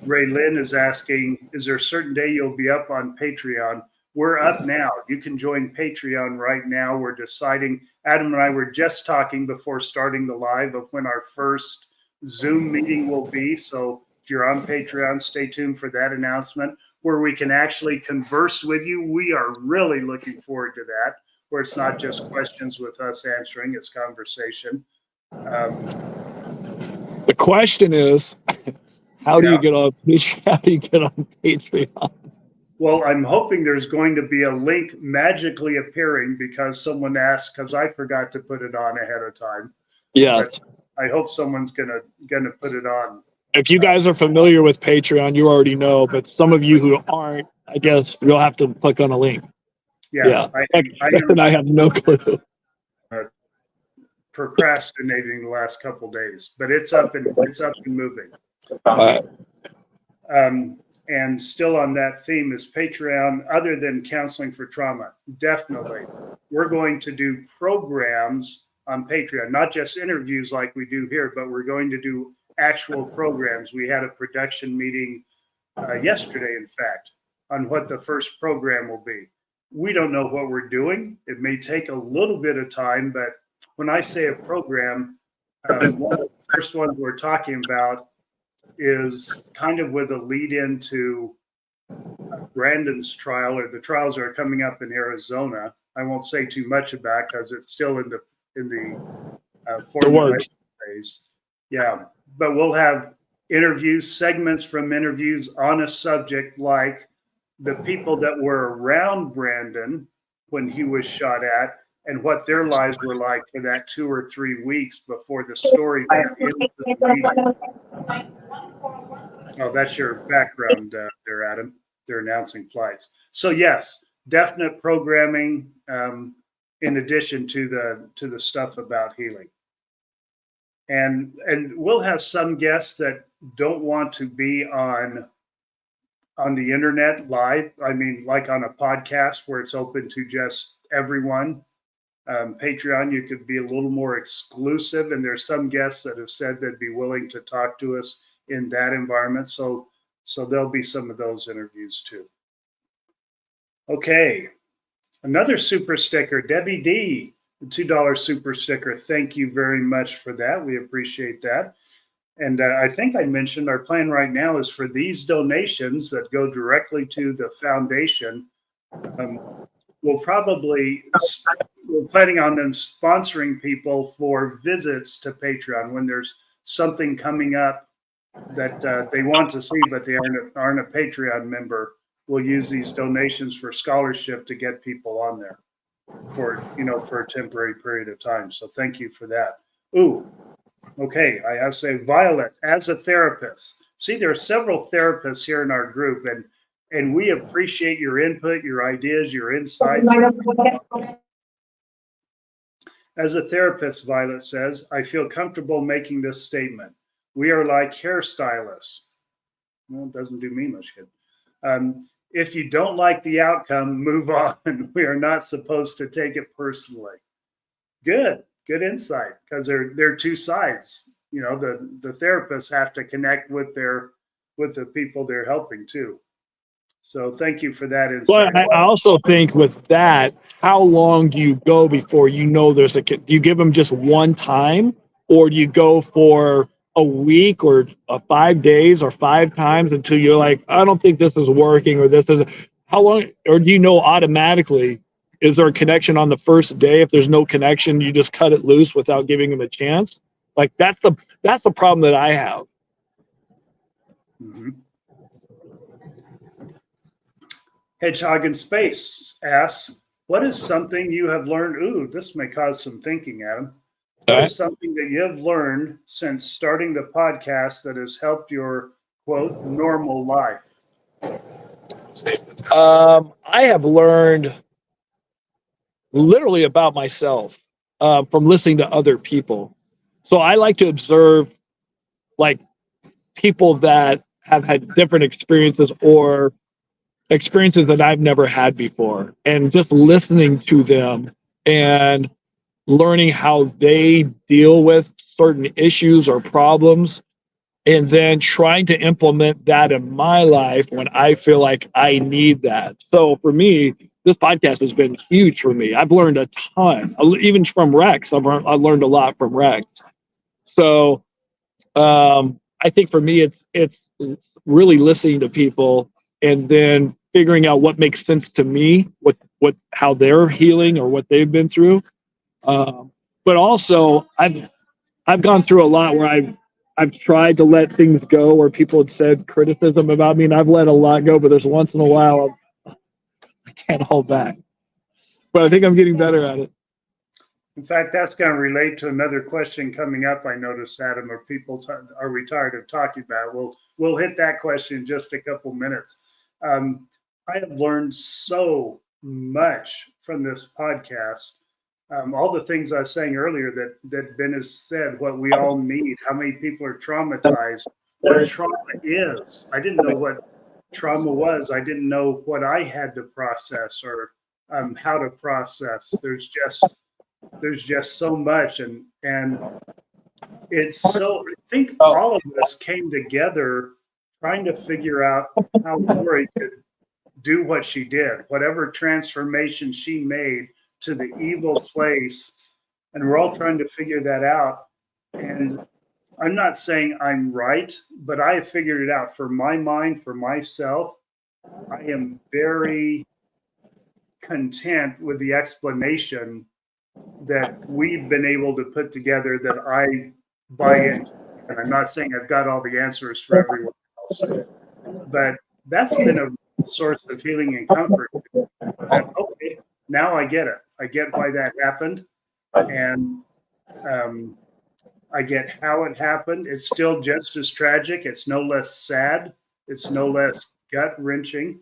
Ray Lynn is asking, is there a certain day you'll be up on Patreon? We're up now. You can join Patreon right now. We're deciding, Adam and I were just talking before starting the live of when our first Zoom meeting will be. So if you're on Patreon, stay tuned for that announcement where we can actually converse with you. We are really looking forward to that, where it's not just questions with us answering, it's conversation. The question is, how do you get on Patreon? Well, I'm hoping there's going to be a link magically appearing because someone asked, because I forgot to put it on ahead of time. Yes. But I hope someone's gonna put it on. If you guys are familiar with Patreon, you already know, but some of you who aren't, I guess you'll have to click on a link. Yeah. I have no clue. Procrastinating the last couple of days, but it's up and moving. And still on that theme is Patreon, other than counseling for trauma. Definitely. We're going to do programs on Patreon, not just interviews like we do here, but we're going to do actual programs. We had a production meeting yesterday, in fact, on what the first program will be. We don't know what we're doing. It may take a little bit of time, but when I say a program, one of the first ones we're talking about is kind of with a lead into Brandon's trial, or the trials are coming up in Arizona. I won't say too much about because it's still in the formulation phase. Yeah, but we'll have interviews, segments from interviews on a subject like the people that were around Brandon when he was shot at and what their lives were like for that 2 or 3 weeks before the story went into the media. Oh, that's your background there, Adam. They're announcing flights. So yes, definite programming in addition to the stuff about healing. And we'll have some guests that don't want to be on the internet live. I mean, like on a podcast where it's open to just everyone. Patreon, you could be a little more exclusive, and there's some guests that have said they'd be willing to talk to us in that environment. So there'll be some of those interviews too. Okay, another super sticker, Debbie D, the $2 super sticker. Thank you very much for that. We appreciate that. And I think I mentioned our plan right now is for these donations that go directly to the foundation. We're planning on them sponsoring people for visits to Patreon when there's something coming up that they want to see, but they aren't a Patreon member. We'll use these donations for scholarship to get people on there for a temporary period of time. So thank you for that. Ooh, okay. I have to say, Violet, as a therapist, see, there are several therapists here in our group, and we appreciate your input, your ideas, your insights. As a therapist, Violet says, I feel comfortable making this statement. We are like hairstylists. Well, it doesn't do me much good. if you don't like the outcome, move on. We are not supposed to take it personally. Good insight, because they're two sides. You know, the therapists have to connect with the people they're helping too. So thank you for that insight. But I also think with that, how long do you go before you know there's do you give them just one time, or do you go for a week or 5 days or 5 times until you're like, I don't think this is working, or this isn't? How long, or do you know automatically? Is there a connection on the first day? If there's no connection, you just cut it loose without giving them a chance. Like that's the problem that I have. Mm-hmm. Hedgehog in Space asks, what is something you have learned? Ooh, this may cause some thinking, Adam. What is something that you have learned since starting the podcast that has helped your, quote, normal life? I have learned literally about myself from listening to other people. So I like to observe like people that have had different experiences or experiences that I've never had before, and just listening to them and learning how they deal with certain issues or problems, and then trying to implement that in my life when I feel like I need that. So for me, this podcast has been huge for me. I've learned a ton, even from Rex. I've learned a lot from Rex. So I think for me, it's really listening to people and then figuring out what makes sense to me, what how they're healing or what they've been through. But also, I've gone through a lot where I've tried to let things go, where people had said criticism about me, and I've let a lot go. But there's once in a while I can't hold back. But I think I'm getting better at it. In fact, that's going to relate to another question coming up. I noticed, Adam, are we tired of talking about it? We'll hit that question in just a couple minutes. I have learned so much from this podcast. All the things I was saying earlier that Ben has said, what we all need, how many people are traumatized, what trauma is. I didn't know what trauma was. I didn't know what I had to process or how to process. There's just so much, and it's so, I think all of us came together trying to figure out how Lori could do what she did, whatever transformation she made to the evil place, and we're all trying to figure that out. And I'm not saying I'm right, but I have figured it out for my mind, for myself. I am very content with the explanation that we've been able to put together that I buy into. And I'm not saying I've got all the answers for everyone else, but that's been a source of healing and comfort. And, okay, now I get it. I get why that happened. And I get how it happened. It's still just as tragic. It's no less sad. It's no less gut wrenching.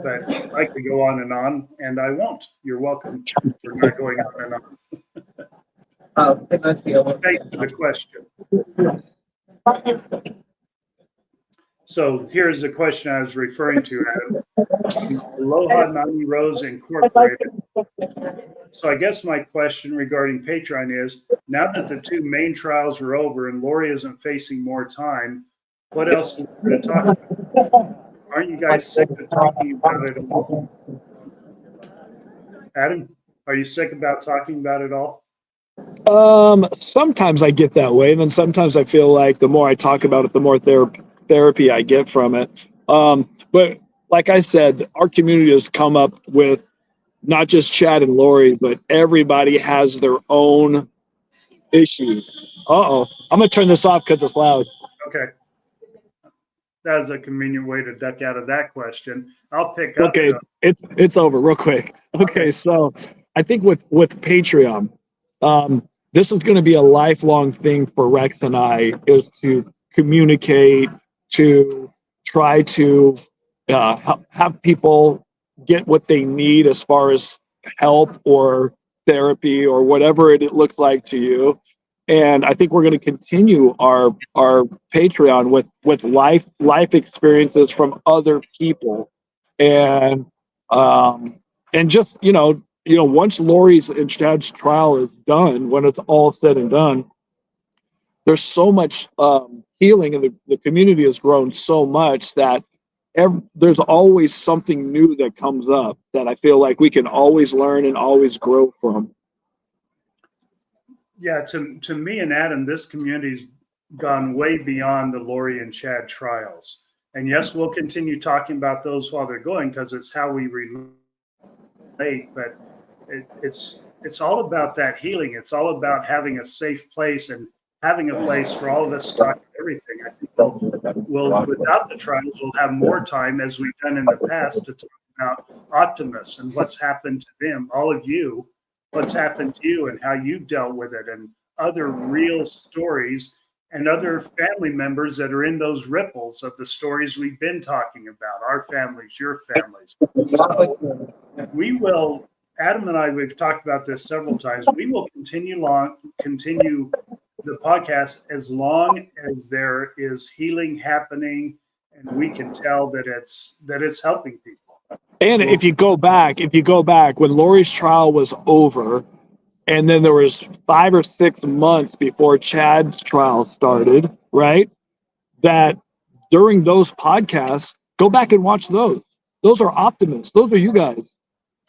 But I could go on, and I won't. You're welcome for not going on and on. Thanks for the question. So here's the question I was referring to, Adam. Aloha Nani Rose Incorporated. So I guess my question regarding Patreon is, now that the 2 main trials are over and Lori isn't facing more time, what else is there to talk about? Aren't you guys sick of talking about it all? Adam, are you sick about talking about it all? Sometimes I get that way, and then sometimes I feel like the more I talk about it, the more therapy I get from it. But like I said, our community has come up with not just Chad and Lori, but everybody has their own issues. I'm gonna turn this off because it's loud. Okay. That was a convenient way to duck out of that question. I'll pick up. Okay, it's over real quick. Okay, so I think with Patreon, this is going to be a lifelong thing for Rex and I, is to communicate, to try to have people get what they need as far as help or therapy or whatever it looks like to you. And I think we're going to continue our Patreon with life experiences from other people, and just once Lori's and Chad's trial is done, when it's all said and done, there's so much healing, and the community has grown so much that there's always something new that comes up that I feel like we can always learn and always grow from. Yeah, to me and Adam, this community's gone way beyond the Lori and Chad trials. And yes, we'll continue talking about those while they're going because it's how we relate. But it's all about that healing. It's all about having a safe place and having a place for all of us to talk about everything. I think we'll without the trials, we'll have more time, as we've done in the past, to talk about optimists and what's happened to them, all of you, what's happened to you and how you've dealt with it, and other real stories and other family members that are in those ripples of the stories we've been talking about, our families, your families. So we will, Adam and I, we've talked about this several times. We will continue the podcast as long as there is healing happening and we can tell that it's helping people. And if you go back, when Lori's trial was over, and then there was 5 or 6 months before Chad's trial started, right? That during those podcasts, go back and watch those. Those are optimists. Those are you guys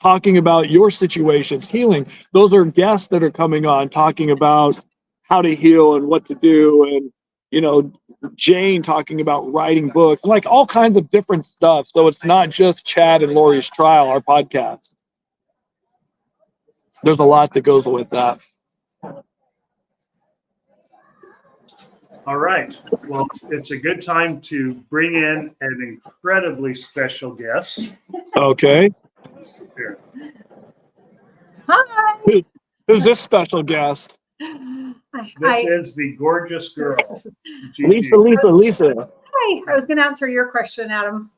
talking about your situations, healing. Those are guests that are coming on talking about how to heal and what to do. And, Jane talking about writing books, like all kinds of different stuff. So it's not just Chad and Lori's trial, our podcast. There's a lot that goes with that. All right. Well, it's a good time to bring in an incredibly special guest. Okay. Here. Hi. Who's this special guest? This is the gorgeous girl, Lisa. Hi. I was going to answer your question, Adam,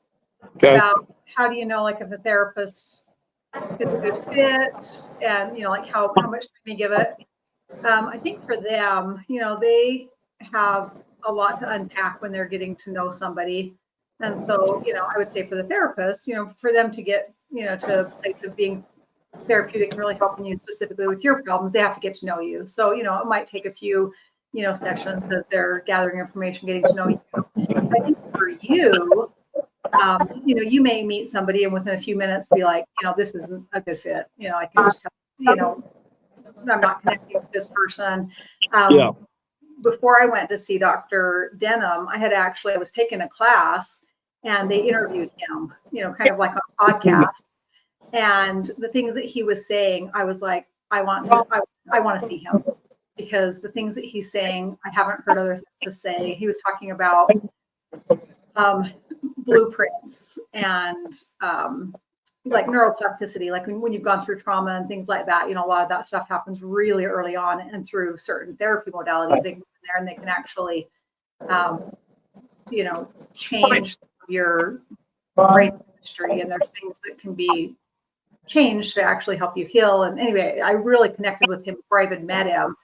about how do you know, like, if a therapist is a good fit, and like how much time you give it. I think for them, they have a lot to unpack when they're getting to know somebody, and so I would say for the therapist, for them to get to a place of being therapeutic and really helping you specifically with your problems, they have to get to know you. So it might take a few sessions as they're gathering information, getting to know you. I think for you, you may meet somebody and within a few minutes be like, this isn't a good fit. I can just tell, I'm not connecting with this person. Before I went to see Dr. Denham, I was taking a class and they interviewed him, kind of like on a podcast. And the things that he was saying, I was like, I want to see him, because the things that he's saying, I haven't heard other therapists say. He was talking about blueprints and like neuroplasticity, like when you've gone through trauma and things like that, a lot of that stuff happens really early on, and through certain therapy modalities, they can go in there and they can actually, change your brain chemistry, and there's things that can be changed to actually help you heal. And anyway, I really connected with him before I even met him.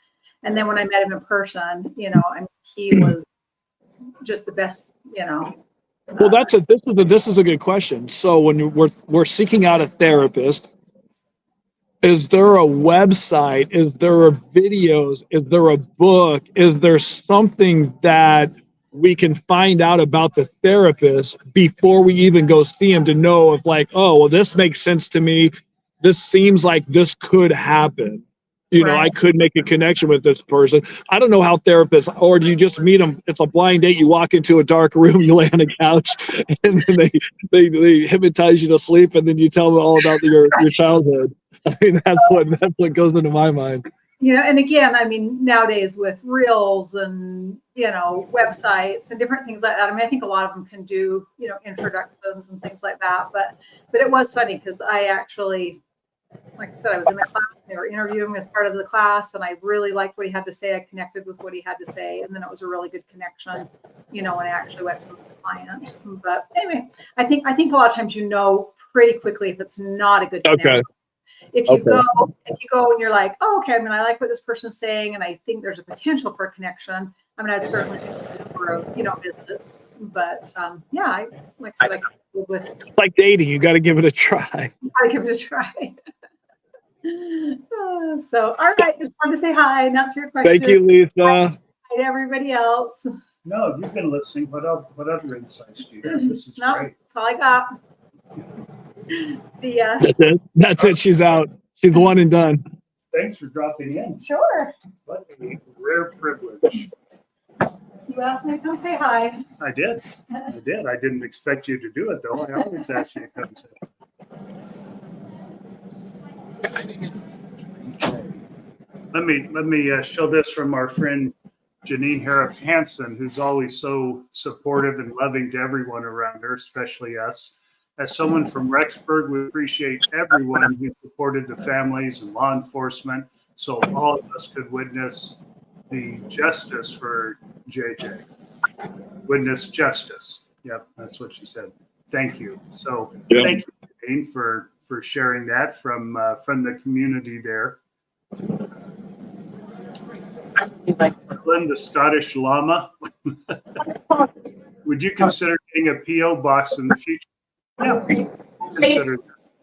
And then when I met him in person, he was just the best, Well, this is a good question. So when we're seeking out a therapist, is there a website? Is there videos? Is there a book? Is there something that we can find out about the therapist before we even go see him, to know if, like, oh, well, this makes sense to me. This seems like this could happen. I could make a connection with this person. I don't know how therapists, or do you just meet them? It's a blind date. You walk into a dark room, you lay on a couch, and then they hypnotize you to sleep, and then you tell them all about your childhood. I mean, that's what goes into my mind. And again, I mean, nowadays with reels and, websites and different things like that, I mean, I think a lot of them can do, introductions and things like that. But it was funny because I actually, like I said, I was in the class, they were interviewing me as part of the class, and I really liked what he had to say. I connected with what he had to say. And then it was a really good connection, when I actually went to him as a client. But anyway, I think a lot of times, pretty quickly if it's not a good connection. Okay. If you go and you're like, oh, okay, I mean, I like what this person's saying, and I think there's a potential for a connection. I mean, I'd certainly think number of, visits. But yeah, like I said, I could live with. It's like dating. You got to give it a try. I give it a try. So, all right, just wanted to say hi and answer your question. Thank you, Lisa. Hi to everybody else. No, you've been listening. What other insights do you have? This is No, great. that's all I got. See ya. That's it. She's out. She's one and done. Thanks for dropping in. Sure. What a rare privilege. You asked me to come say hi. I did. I didn't expect you to do it, though. I always ask you to come say. Okay. Let me show this from our friend Janine Harris Hansen, who's always so supportive and loving to everyone around her, especially us. As someone from Rexburg, we appreciate everyone who supported the families and law enforcement, so all of us could witness the justice for JJ. Witness justice. Yep, that's what she said. Thank you. So thank you, Janine, for sharing that from the community there. The Scottish Llama. Would you consider getting a P.O. box in the future? Yeah, consider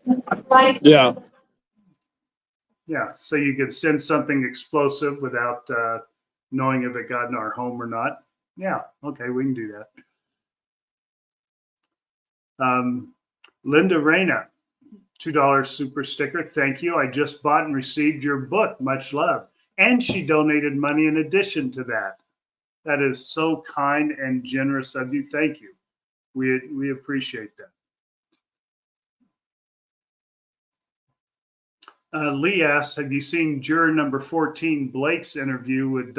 that. Yeah. Yeah, so you could send something explosive without knowing if it got in our home or not. Yeah, okay, we can do that. Linda Reyna, $2 super sticker. Thank you. I just bought and received your book. Much love. And she donated money in addition to that. That is so kind and generous of you. Thank you. We appreciate that. Lee asks, have you seen juror number 14, Blake's interview with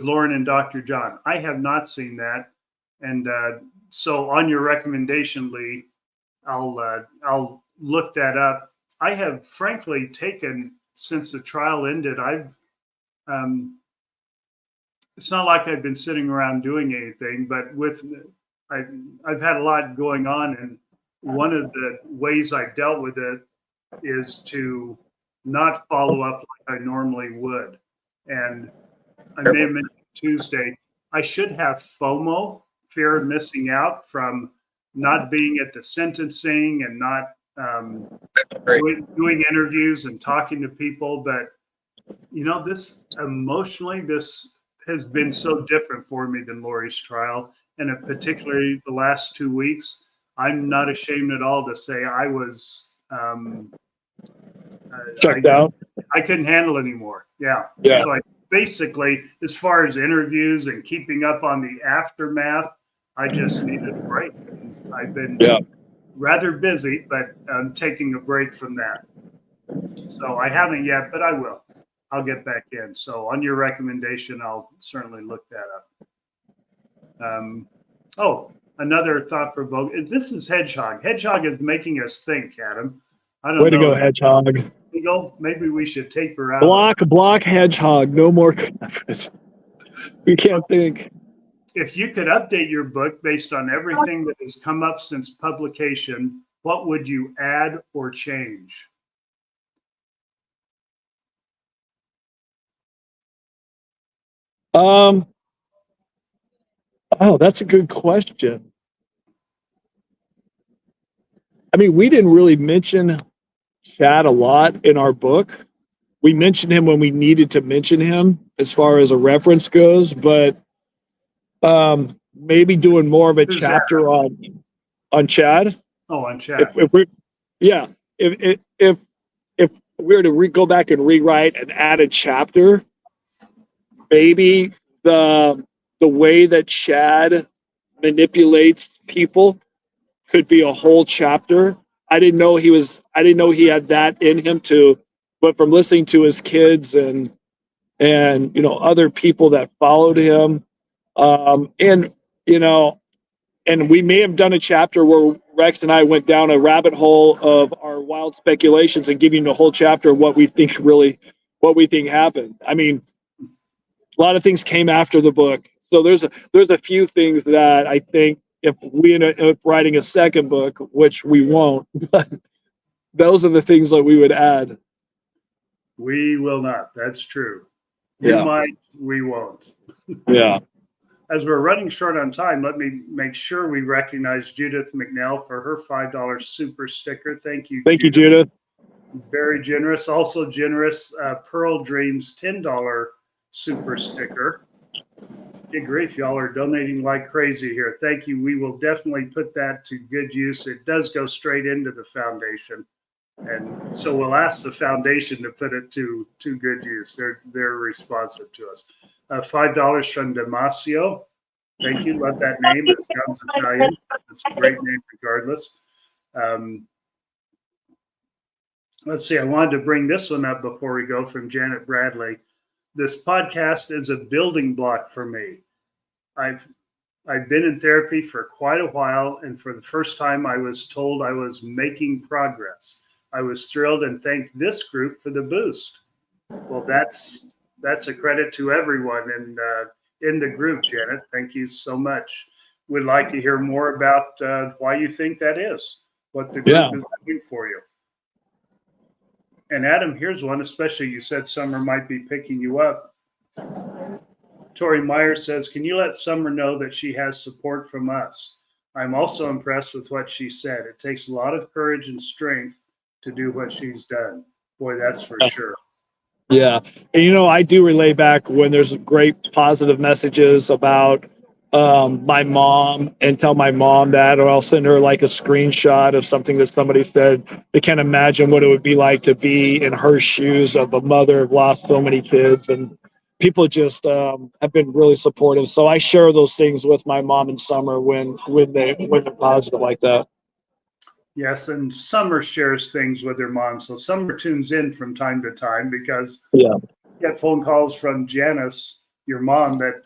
Lauren and Dr. John? I have not seen that. And so on your recommendation, Lee, I'll look that up. I have frankly taken, since the trial ended, it's not like I've been sitting around doing anything, but I've had a lot going on. And one of the ways I dealt with it is to not follow up like I normally would. And I may have mentioned Tuesday, I should have FOMO, fear of missing out, from not being at the sentencing and not doing interviews and talking to people. But, this emotionally, this has been so different for me than Lori's trial. And particularly the last 2 weeks, I'm not ashamed at all to say I was checked out. I couldn't handle it anymore. Yeah. So basically, as far as interviews and keeping up on the aftermath, I just needed a break. I've been rather busy, but I'm taking a break from that. So I haven't yet, but I will. I'll get back in. So on your recommendation, I'll certainly look that up. Another thought-provoking. This is Hedgehog. Hedgehog is making us think, Adam. I don't know. Way to go, Hedgehog. Maybe we should take her out. Block Hedgehog. No more. We can't think. If you could update your book based on everything that has come up since publication, what would you add or change? Oh, that's a good question. I mean, we didn't really mention Chad a lot in our book. We mentioned him when we needed to mention him as far as a reference goes, but maybe doing more of a chapter on Chad. Oh, on Chad. If we were to go back and rewrite and add a chapter, maybe the way that Chad manipulates people could be a whole chapter. I didn't know he had that in him but from listening to his kids and other people that followed him, and we may have done a chapter where Rex and I went down a rabbit hole of our wild speculations and giving the whole chapter of what we think happened. I mean, a lot of things came after the book, so there's a few things that I think if we end up writing a second book, which we won't, but those are the things that we would add. We will not. That's true. You might. We won't. Yeah. as we're running short on time, let me make sure we recognize Judith McNeil for her $5 super sticker. Thank you. Thank you, Judith. Very generous. Also generous, Pearl Dreams $10 super sticker. Good grief, y'all are donating like crazy here. Thank you. We will definitely put that to good use. It does go straight into the foundation. And so we'll ask the foundation to put it to good use. They're responsive to us. $5 from Damasio. Thank you. Love that name. It sounds Italian. It's a great name regardless. Let's see. I wanted to bring this one up before we go, from Janet Bradley. This podcast is a building block for me. I've been in therapy for quite a while, and for the first time I was told I was making progress. I was thrilled and thanked this group for the boost. Well, that's a credit to everyone in the group, Janet. Thank you so much. We'd like to hear more about why you think that is, what the group is doing for you. And Adam, here's one, especially you said Summer might be picking you up. Tori Meyer says, can you let Summer know that she has support from us? I'm also impressed with what she said. It takes a lot of courage and strength to do what she's done. Boy, that's for sure. Yeah. And, I do relay back when there's great positive messages about my mom, and tell my mom that, or I'll send her like a screenshot of something that somebody said. They can't imagine what it would be like to be in her shoes, of a mother who lost so many kids, and people just have been really supportive. So I share those things with my mom and Summer when they're positive like that. Yes, and Summer shares things with her mom. So Summer tunes in from time to time, because get phone calls from Janice, your mom, that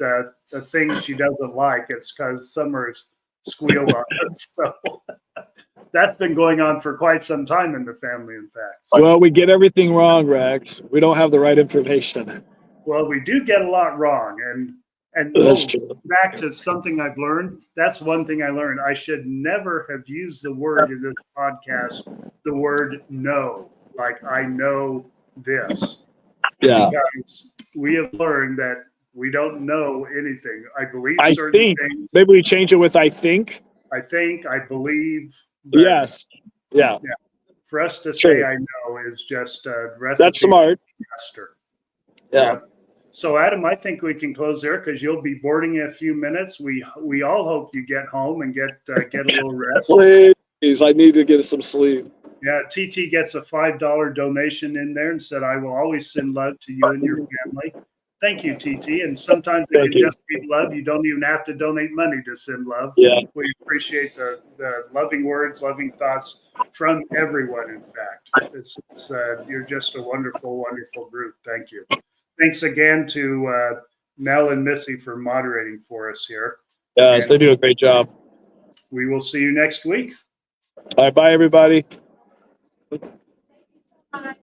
the things she doesn't like, it's because Summer's squealed on it. So that's been going on for quite some time in the family, in fact. Well, we get everything wrong, Rex. We don't have the right information. Well, we do get a lot wrong. And that's true. Back to something I've learned. That's one thing I learned. I should never have used the word in this podcast, the word know, like I know this. Yeah. Because we have learned that we don't know anything. I believe certain things. Maybe we change it with I think. I believe. Yes. Yeah. For us to say I know is just a recipe. That's smart. Master. Yeah. So Adam, I think we can close there, because you'll be boarding in a few minutes. We all hope you get home and get a little rest. Please, I need to get some sleep. Yeah, TT gets a $5 donation in there and said, I will always send love to you and your family. Thank you, TT. And sometimes it can just be love. You don't even have to donate money to send love. Yeah. We appreciate the loving words, loving thoughts from everyone, in fact. It's you're just a wonderful, wonderful group. Thank you. Thanks again to Mel and Missy for moderating for us here. Yes, they do a great job. We will see you next week. All right, bye, everybody.